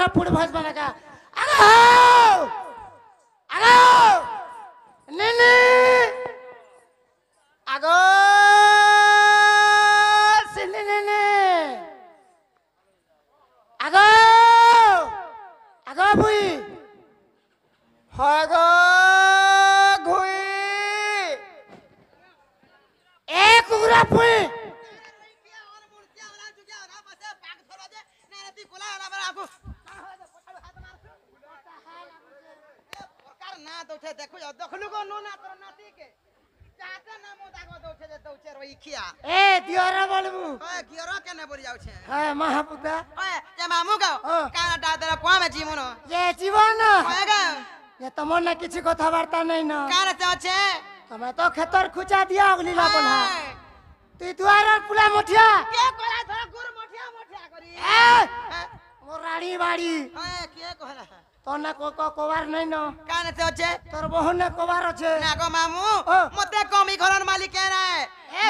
भरा पुड़ भस बना का आगो आगो नीनी आगो सिनी नीनी आगो आगो बुई आगो घुई एक कुकुरा पुई देखो देखलु को नो ना तोर नाती के चाहते ना मो दागो दोछे जे दोछे रोई खिया ए दियोरा बोलबू ओए गियरो के ने बोली जाउ छे हां महापुता ओए जे मामू गो काना दादरा को में जीवन ये जीवन ओए गो ये तमन ना किछि कथा वार्ता नै न काना से छे तमे तो खेतर खुचा दिया अगली ला बना तू दुआर पुला मोठिया के कोला थोड़ा गुर मोठिया मोठिया करी ए मोर राड़ी बाड़ी ओए के कोला तो ना कोवार नै न काना से छे तोर बहन ने कोवार छे ना गो मामू मते कमी घरन मालिक के ना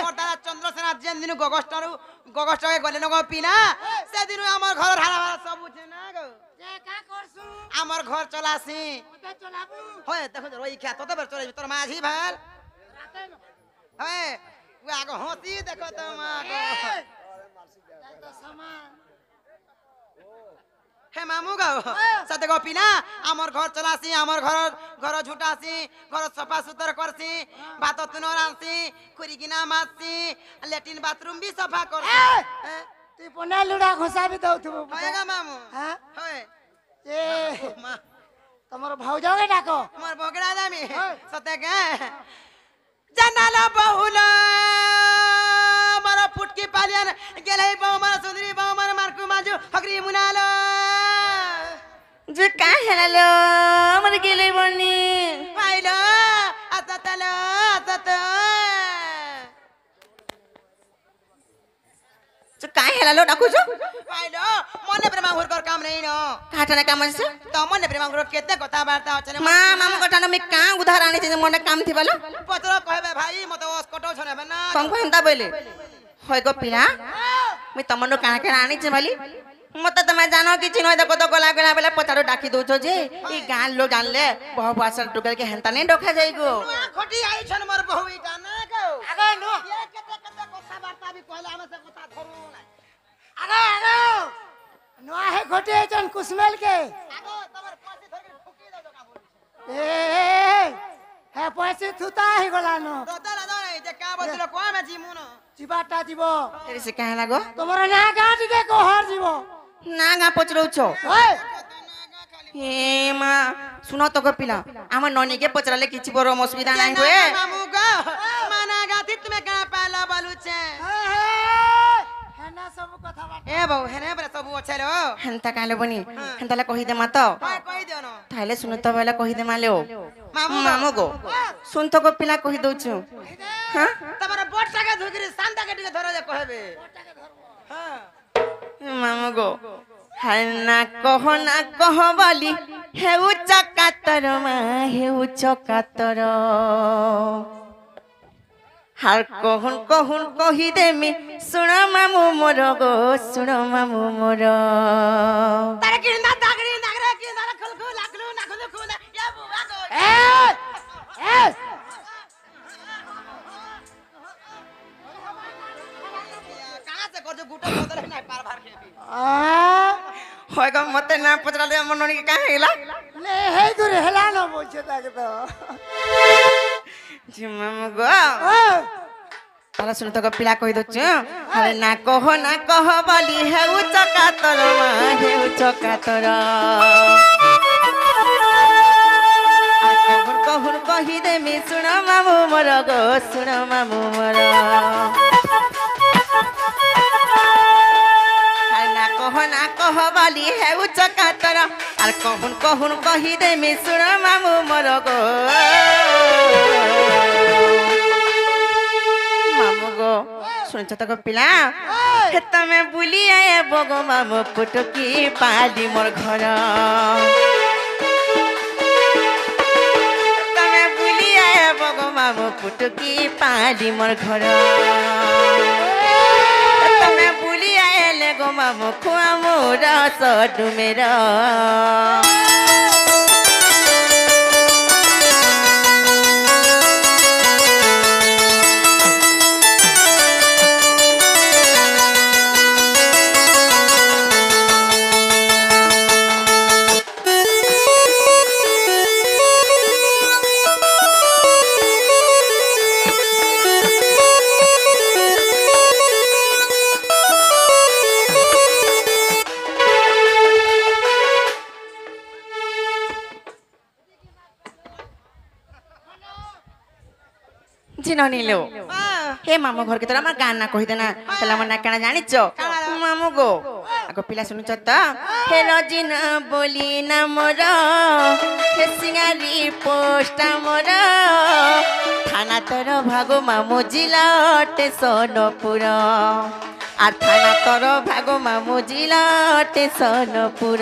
मोर दादा चंद्रसेना जेन दिन गगस्टर के गले न गो पिना से दिन हमर घर हारा सब छे ना गो जे का करसु हमर घर चलासी मते चलाबू होय देखो रोई खिया तो बेर चले तोर माझी भाल राते न होय वो आगो होती देखो तो मां गो तो सामान हे मामू गो सते गो पिना हमर घर चलासी हमर घर झुटासी घर सफा सुतर करसी भात तुनो रांसी खुरीगिना मासी लैट्रिन बाथरूम भी सफा करसी तू पना लुडा घोसा भी दउथबो होयगा मामू हां होय ए मां तमर भौजाओ के डाको हमर भोगड़ा दामी सते के जनाला बहुला मारा फुटकी पालियन गेलै बहु मारा सुंदरी बहु मारा मारकू माजू हगरी मुनालो जो का हेलो मर गेले बनी पाइलो अततलो अतत जो का हेलो डाकू जो पाइलो मने प्रेमा हुरकर काम नहीं न काटना काम से तो मने प्रेमा हुरकर केते कथा वार्ता होचने मां मामा कटानो में का उधार आने छे मोने काम थी बोलो पत्र कहबे भाई मते ओस कटो छने बना कम को हंता बोले होय गो पिला मैं तमनो का आनी छे बोली मते तमे जानो कि चिनो देखो तो गला गला बेला पचारो डाकी दो छो जे ई गान लोग जानले बहु भाषा टुकल के हंता नहीं डोखा जाईगो खोटी आई छन मोर बहु इटा ना गो आगे नो ये केते केते कथा वार्ता भी कहला हम से कथा धरू ना आगे नो है घोटे जन कुसमेल के आगो तमर पासी धर के ठुकी दे का बोली ए है पैसे थुता ही गला नो ददला दरे जे का बोललो को में जीमु न जीवाटा जीवो तेरे से कहे लागो तमरो ना गांठ दे को हर जीवो ना गा पचरो छो ओए हे मां सुनो तो को पिला आम ननी के पचराले किछि बरो असुविधा नाही होए मामू गो माना गाती तुम्हें का पाला बालू छे है ना सब कथा बात ए बहु हेने बरे सब अच्छे रो हंता काले बनी हंताला कहि दे मातो हाय कहि दियो न थाले सुनो तो बेला कहि दे माले मामू मामो गो सुन तो को पिला कहि दउ छु हां तमरा बोट टाके धुगिरी सांदा के टिके धर जे कहबे हां मामो गो हन्ना कह बोली हेउ चकातर मा हेउ चकातर हार कहन कहि देमी सुन मामू मोर गो सुन मामू मोर तारे किंदा दागरी नागरे किंदा खलखु लाखलु नाखलु खुना या बुआ गो ए कहां से कर जो गुटो बदल नहीं पार भार के भी होय गो मते ना पचराले हमर ननी के का हेला ले हे गुरे हेला न बोचे ताके तो जी मामू गो तारा सुन तो पिला कहि दउ छु अरे ना कह बोली हेउ चकातर मा हेउ चकातर कहन कहि देमी सुन मामू मोर गो सुन मामू मोर ना कह बोली हेउ चकातर आर कहन कहि देमी सुन मामू मोर गो मामू गो सुन तो पिला तमे बुली आए बगो मामू पुटकी पाली मोर घर तमे बुली आए बगो मामू पुटकी पाली मोर घर तमे बुली आए ले गो মামু খুয়া মোর সডুমের চিনো নিলো হে মামু ঘর কে তোর আমার গান না কহি দেনা তাহলে আমার না কেন জানিছ মামু গো আগো পিলা শুনুছ তো হে রজিনা বলি না মোর হে সিঙ্গারি পোস্টা মোর থানা তোর ভাগো মামু জিলা স্টেশনপুর আর থানা তোর ভাগো মামু জিলা স্টেশনপুর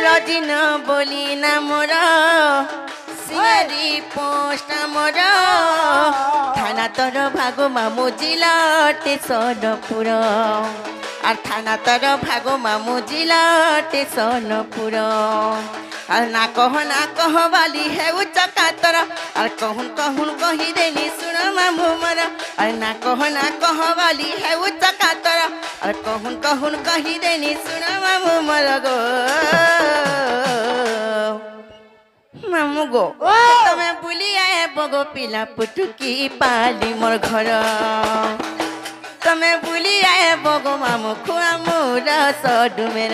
রজিনা বলি না মোর সিঙ্গারি পোস্টা মোর থানা তোর ভাগো মামু জিলা স্টেশনপুর আর থানা তোর ভাগো মামু জিলা স্টেশনপুর আর না কহ বালি হেউ চকাতর আর কহুন কহি দেনি শুন মামু মোর আর না কহ বালি হেউ চকাতর আর কহুন কহি দেনি শুন মামু মোর গো মামু গো তুমি বুলি আয়ে বগো পিলা পুটুকি পালি মোর ঘর তুমি বুলি আয়ে বগো মামু খুয়া মোর সডুমের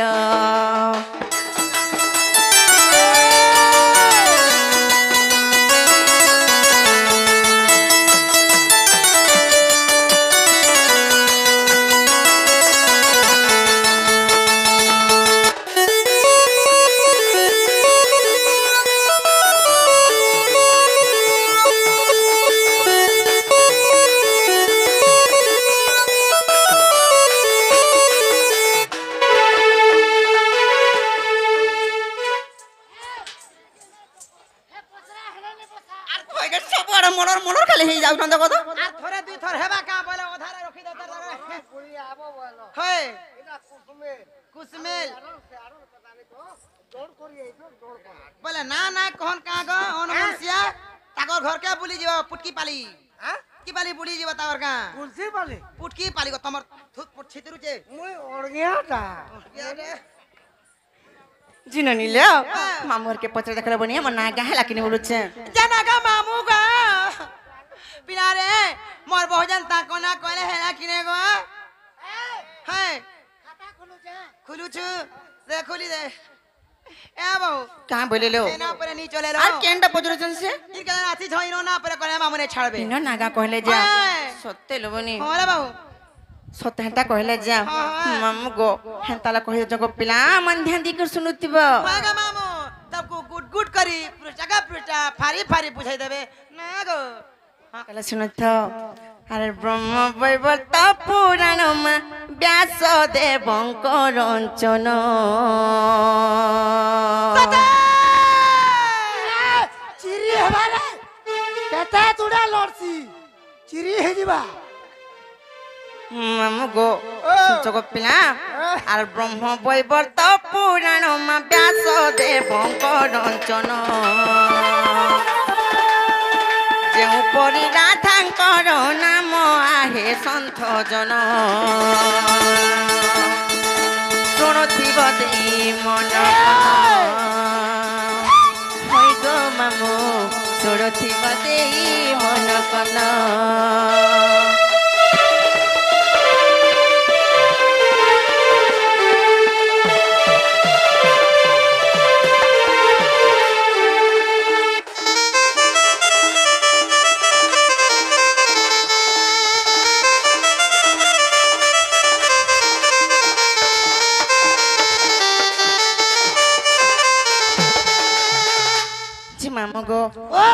মনর খালি হয়ে যাও না দেখো তো আর থরে দুই থর হেবা কা বলে ওধারে রখি দে তার পুরি আবো বলো হয় এটা কুসমেল দৌড় করি এই দৌড় কর বলে না না কোন কা গো অনুমনসিয়া তাকর ঘর কে বুলি যাব পুটকি পালি হ্যাঁ কি পালি বুলি যাব তাকর কা কুলসি পালি পুটকি পালি গো তোমার থুত পুট ছিতরুছে মুই অড়গিয়াটা জিনো নিলে মামুর কে পচরে দেখলে বনি আমার না গাহে লাকিনি বলুছে জানা গা মামু গা পিনারে মোর বহুজন তাকো না কইলে হেলা কিনে গো হ্যাঁ খাতা খুলুছু দে খুলি দে এ বাবু কা বলিলো না পরে নি চলে লো আর কেনটা পচরেছেন সে ই কে আছি ধইনো না পরে করে মামুনে ছাড়বে না নাগা কইলে যা সত্যি লবনি হলা বাবু সত্য হেতা কইলে যা মামু গো হেতালা কहि জগো পিলা मन ध्यान दी कर सुनुतिब मागा मामू सबको गुड गुड करी जगह पृष्ठा फारी फारी बुझाई देबे ना गो कला सुनत अरे ब्रह्म वैवर्त पुराण व्यास देवंकर रंचन चिरी हेबारे केते तुडा लड़सी चिरी हे जिबा मामू गो जगो पिला আর ব্রহ্ম বৈবর্ত পুরাণ ব্যাস দেবঙ্কর রঞ্চন ଯେଉଁ ପରି ରାଧାଙ୍କର ନାମ ଆହେ ସନ୍ଥ ଜନ ଶୁଣୁଥିବ ଦେଇ ମନ ହଇ ଗো ମାମୁ ଶୁଣୁଥିବ ଦେଇ ମନ କନ मामगो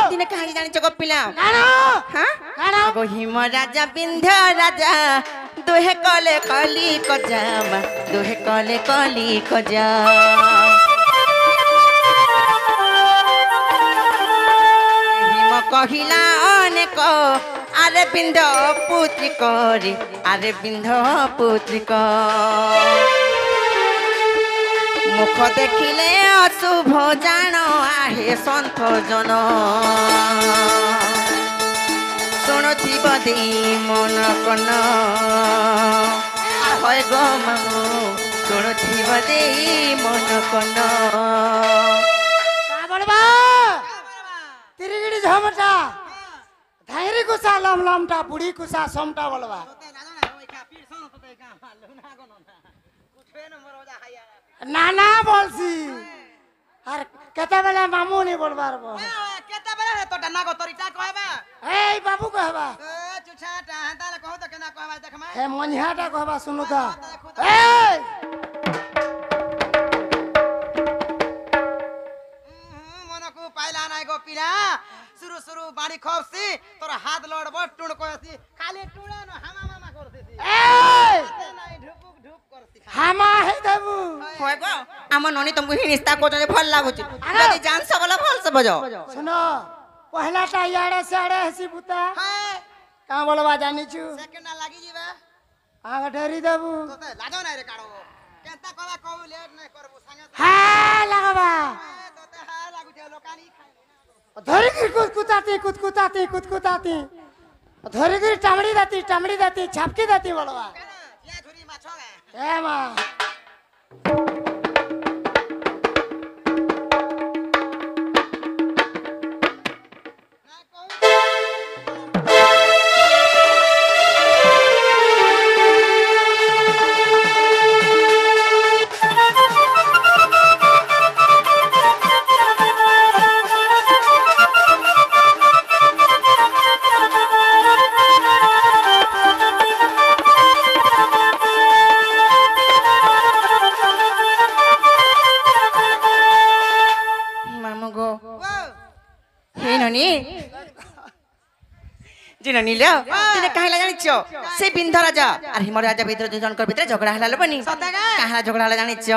दिने कहानी जानी चको पिला हां गो हिम राजा बिंध्य राजा दोहे कले कली कजामा दोहे कले कली कजा हिम কহিলা অনেক আরে বিন্ধ পুত্রী করে আরে বিন্ধ পুত্রী মুখ দেখিলে অশুভ জান আহে সন্থ জন শুণুথিব দেই মন কন হয় গো মামু শুণুথিব দেই মন কন কা বলবা তিরিগিড়ি ঝমটা ধাইরি কুসা লম লমটা বুড়ি কুসা সমটা বলবা না না বলছি আর কেতবেলে মামু নি বলবার বল কেতে বেলা তোটা না গো তরিটা কহবা এই বাবু কহবা এ চুছাটা তালে কহ তো কেনা কহবা দেখমা হে মনিহাটা কহবা শুনু তা এই মনকু পাইলা নাই গো পিলা শুরু শুরু বাড়ি খপসি তোর হাত লড়ব টুণ কইছি খালি টুণা ন হামা মামা করতেছি এই নাই ঢুকুক ঢুক করছি হামা হে দেবু হয় গো আমার ননি তুমি হিনিস্তা করতে ভাল লাগুছে যদি জানছ বলা ভাল সে বজো শুনো পহলাটা ইয়াড়ে সাড়ে হসি বুতা হ্যাঁ কা বলবা জানিছু সেকেন্ড লাগি যাবে আগ ঢেরি দেবু তোতে লাজো নাই রে কাড়ো কেনতা কবা কও লেট নাই করবো সাঙ্গে হ্যাঁ লাগাবা তোতে হ্যাঁ লাগুছে লোকানি খাই ধরি কি কুতকুতাতি ধরি কি টামড়ি দাতি ছাপকি দাতি বলবা ইয়া ধরি মাছ গে এ মা না কও মামু গো ও হে ননি জিন নিল তুমি কাহিলা জানিছ সে বিন্ধ রাজা আর হিম রাজা ভিতরে দুজনকর ভিতরে ঝগড়া হেলা লোবনি কাহিলা ঝগড়া হেলা জানিছ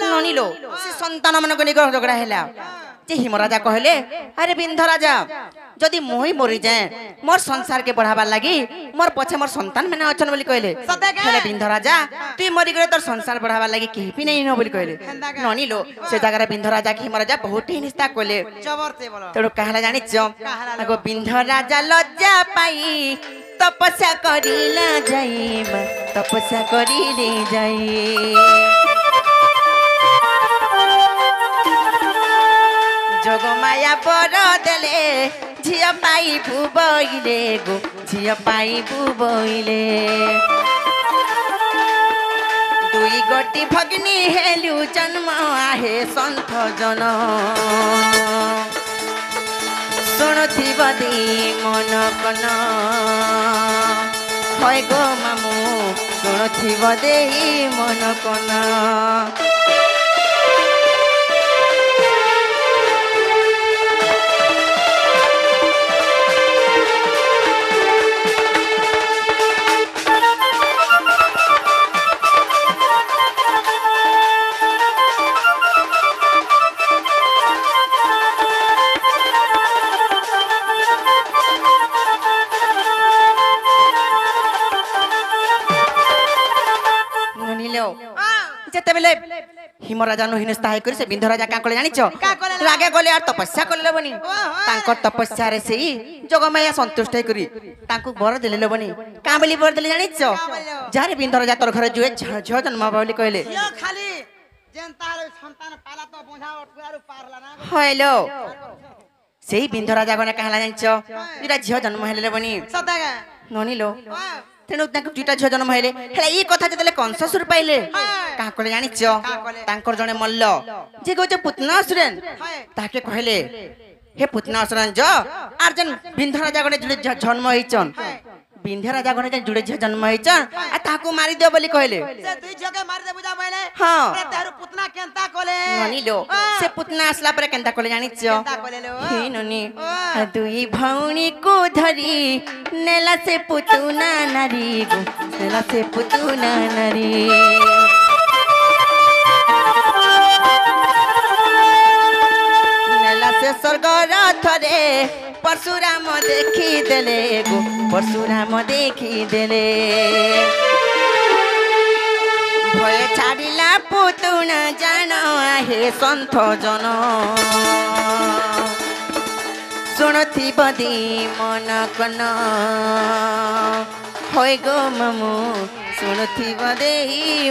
ননিল সে সন্তান মানক নিগর ঝগড়া হেলা যে হিম রাজা কহিলে আরে বিন্ধ রাজা যদি মই মরি যায় মোর সংসার কে बढ़ाবার লাগি মোর পছে মোর সন্তান মানে অছন বলি কইলে হেলে বিন্ধ রাজা তুই মরি গলে তোর সংসার बढ़ाবার লাগি কেহি পি নাই ন বলি কইলে ননিল সে জায়গারে বিন্ধ রাজা কি হিম রাজা বহুত হিনিস্তা কইলে জবরতে বলো তেড়ু কাহলা জানিছ আগো বিন্ধ রাজা লজ্জা পাই তপস্যা করিলা যাইবা তপস্যা করিলে যাই যোগমায়া বড় দেলে ঝিয়া পাই বুবইলে গো ঝিয়া পাই বুবইলে দুই গটি ভগ্নি হেলু জন্ম আহে সন্থ জন শুণুথিব দেই মন কন হয় গো মামু শুণুথিব দেই মন কন যেতেবেলে হিম রাজা হিনস্তা হয়ে করে সে বিন্ধ রাজা কাঁ কলে জানিছ রাগে গলে আর তপস্যা করলে লবনি তাঙ্কর তপস্যারে সেই যোগমায়া সন্তুষ্ট হয়ে করি তাঙ্কু বর দেলে লবনি কাঁ বলি বর দেলে জানিছ যারে বিন্ধ রাজা তোর ঘরে জুয়ে ঝিও জন্ম বলি কইলে ইয়া খালি যেন তার সন্তান পালা তো বোঝা অটুয়ারু পারলা না হইলো সেই বিন্ধ রাজা গনে কাহলা জানিছ যেটা ঝিও জন্ম হেলে লবনি সদাগা ননিলো তেণু ତାଙ୍କୁ ଦୁଇଟା ଝିଅ ଜନ୍ମ ହେଲେ ହେଲେ ଏଇ କଥା ଯେତେବେଳେ କଂସାସୁର ପାଇଲେ କାହା କଲେ ଜାଣିଛ ତାଙ୍କର ଜଣେ ମଲ୍ଲ ଯିଏ କହୁଛ ପୁତନାସୁରେନ ତାକେ କହିଲେ हे पुतना असरन जो अर्जन बिंध राजा गने जुड़े जन्म होइचन बिंध राजा गने जुड़े जन्म होइचन आ ताको मारि दियो बोली कहले से दुई जगह मार दे बुझा पहिले हां रे तारू पुतना केनता कोले ननी लो से पुतना असला पर केनता कोले जानि छ केनता कोले लो हे ननी दुई भौणी को धरी नेला से पुतुना नारी गो नेला से पुतुना नारी नेला से स्वर्गर थरे परशुराम देखिदेले गो परशुराम देखिदेले भय छाड़िला पुतुण जान हे सन्थ जन शुणुथिब दी मन कन होय गो मामु शुणुथिब दे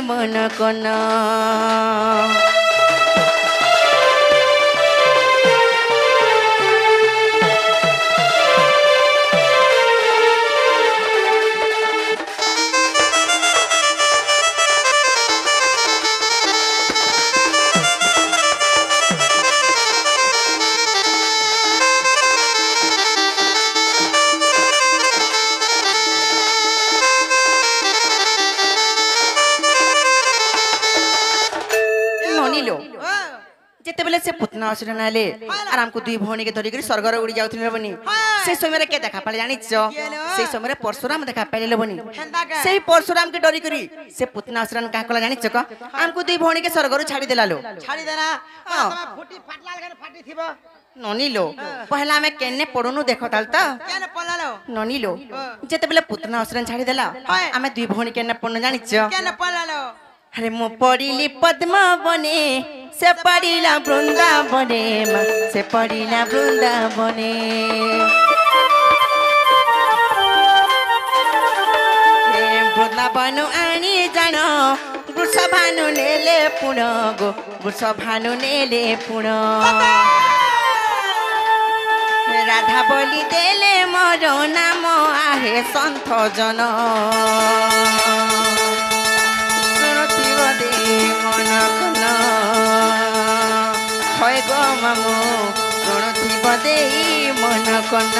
मन कन जेतेबेले से पुतना असुर नाले आराम को दुई भौणी के धरिक स्वर्गर उड़ी जाउथिले बनी से समय के देखा पाले जानि छ से समय परशुराम देखा पाले बनी से परशुराम के डरी करी से पुतना असुर का कला जानि छ क आम को दुई भौणी के स्वर्गर छाड़ी देला लो छाड़ी देना तमे फुटी फाटलाल गन फाटी थिबो ननी लो पहला में केने पडनु देखो ताल त केने पलालो ननी लो जेतेबेले पुतना असुर छाड़ी देला आमे दुई भौणी केने पडनु जानि छ केने पलालो अरे मो पड़िली पद्म बने से पड़िला वृंदावने से पड़िला वृंदावने वृंदावन आनी जान वृषभानु नेले पुण गो वृषभानु नेले पुण राधा बोली देले मोर नाम आहे सन्थ जन मन कन होय गो मामु शुणुथिब दे मन कन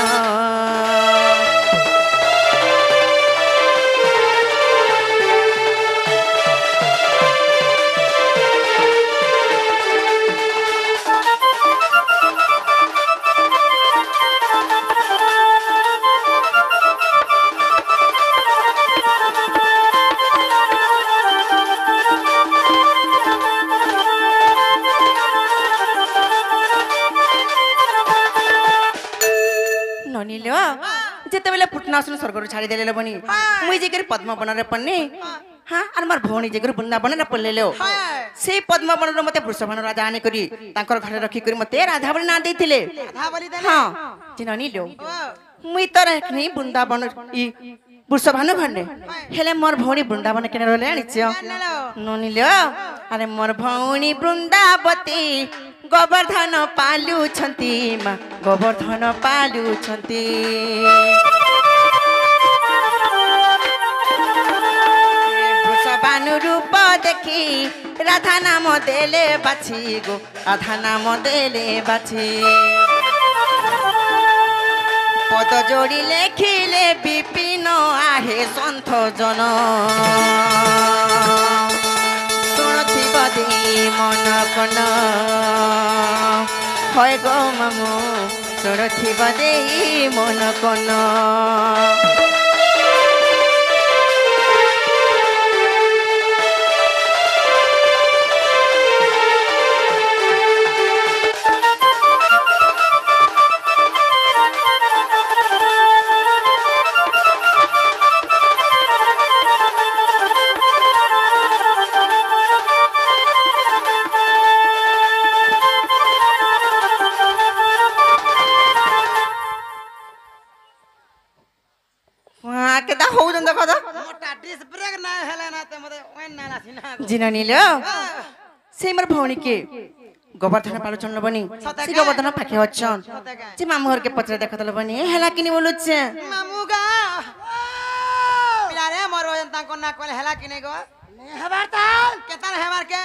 जेतेबेले पुटनासुन स्वर्गर छाड़ी देले बनी मुई जेकर पद्मवन रे पन्ने हां आर मार भौणी जेकर वृंदावन रे पल्लेलो से पद्मवन रे मते वृषभान राजा आने करी तांकर घरे रखी करी मते राधावली ना देथिले राधावली देले हां जिननी लो मुई तो रखनी वृंदावन ई वृषभान घरे हेले मोर भौणी वृंदावन केने रहले आनिछ ननी लो अरे मोर भौणी वृंदावती गोवर्धन पालु छंती मा गोवर्धन पालु छंती वृषभानु रूप देखी राधा नाम देले बाछी गो राधा नाम देले बाछी पद जोड़ी लेखिले विपिन आहे सन्थ जन शुणुथिब दे मन कन होय गो मामु शुणुथिब दे मन कन जिननी लो से मोर भौणी के गोवर्धन पालुचन बनी से गोवर्धन पाखे अछन जे मामू घर के पत्र देखतल बनी हेला किनी बोलु छे मामू गा पिलारे मोर जनता को ना कोले हेला किने गो ने हबार ताल केतन हेबार के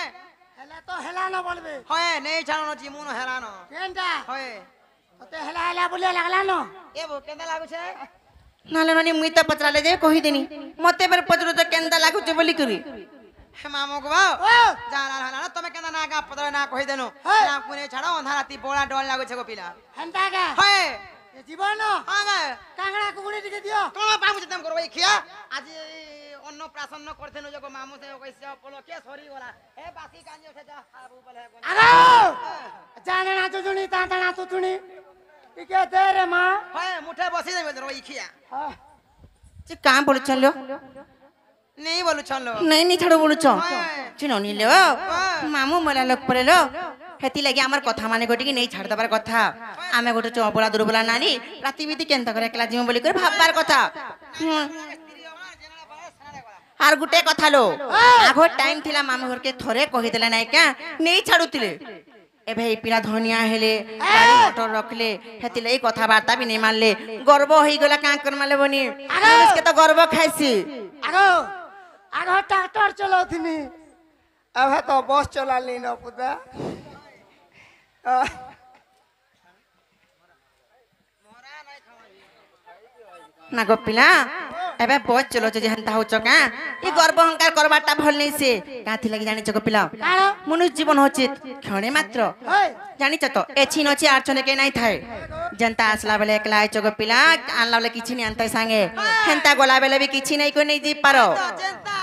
हेला तो हेला न बोलबे होय नै छानो जिमुनो हेरानो केनटा होय तते हेला हेला बोले लागला न ए बो केनता लागु छे नाले ननी मुई त पत्राले जे कहि देनी मते बेर पत्र त केनता लागु छे बोली करी हे मामू गो जाला हला तमे केना ना गा पत्र ना कहि देनु ना कुने छाडो अंधाराती बोला डोल लागु छे गो पिला हंता गा होय जीवन हां गा कांगड़ा कुकुड़ी टिके दियो कोन बाबू से तम करबै खिया আজি অন্য প্রাসন্ন করতেন যে মামু সে কইছে পলো কে সরি গলা এ বাসি কাঞ্জি উঠে যা খাবু বলে আগো জানে না তো তুনি তা না তো তুনি কে দে রে মা হ্যাঁ মুঠে বসি যাবে রই খিয়া যে কাম বলে চলো নেই বলু চলো नहीं नहीं छाड़ो बोलुच चिनो नी लो मामू मला लोक परेलो हेती लागि हमर कथा माने गोटी की नहीं छाड़ दबार कथा आमे गोटे चबला दुर्बला नानी राती बिती केनता करे एकला जिम बोली कर भाबबार कथा आर गुटे कथा लो आगो टाइम थिला मामू घर के थरे कहि देला नाय का नहीं छाड़ुतिले ए भाई पिला धनिया हेले गाड़ी मोटर रखले हेती लागि कथा वार्ता भी नहीं मानले गर्व होई गला का कर माले बनी इसके तो गर्व खाइसी আগো আগো ট্রাক্টর চলাউথিনি अब तो बस चला लीन पुता ना गोपिला एबे बहुत चलो जे हंता होचो का ई गर्व अहंकार करबाटा भल नै से काथि लागि जानि छ गोपिला मनुष्य जीवन होचित क्षणे मात्र जानि छ तो एछिन अछि आर्चने के नै थाए जनता आसला बेले एकला आइछ गोपिला आनला बेले किछि नै अंतै संगे हंता गोला बेले भी किछि नै को नै दी पारो जनता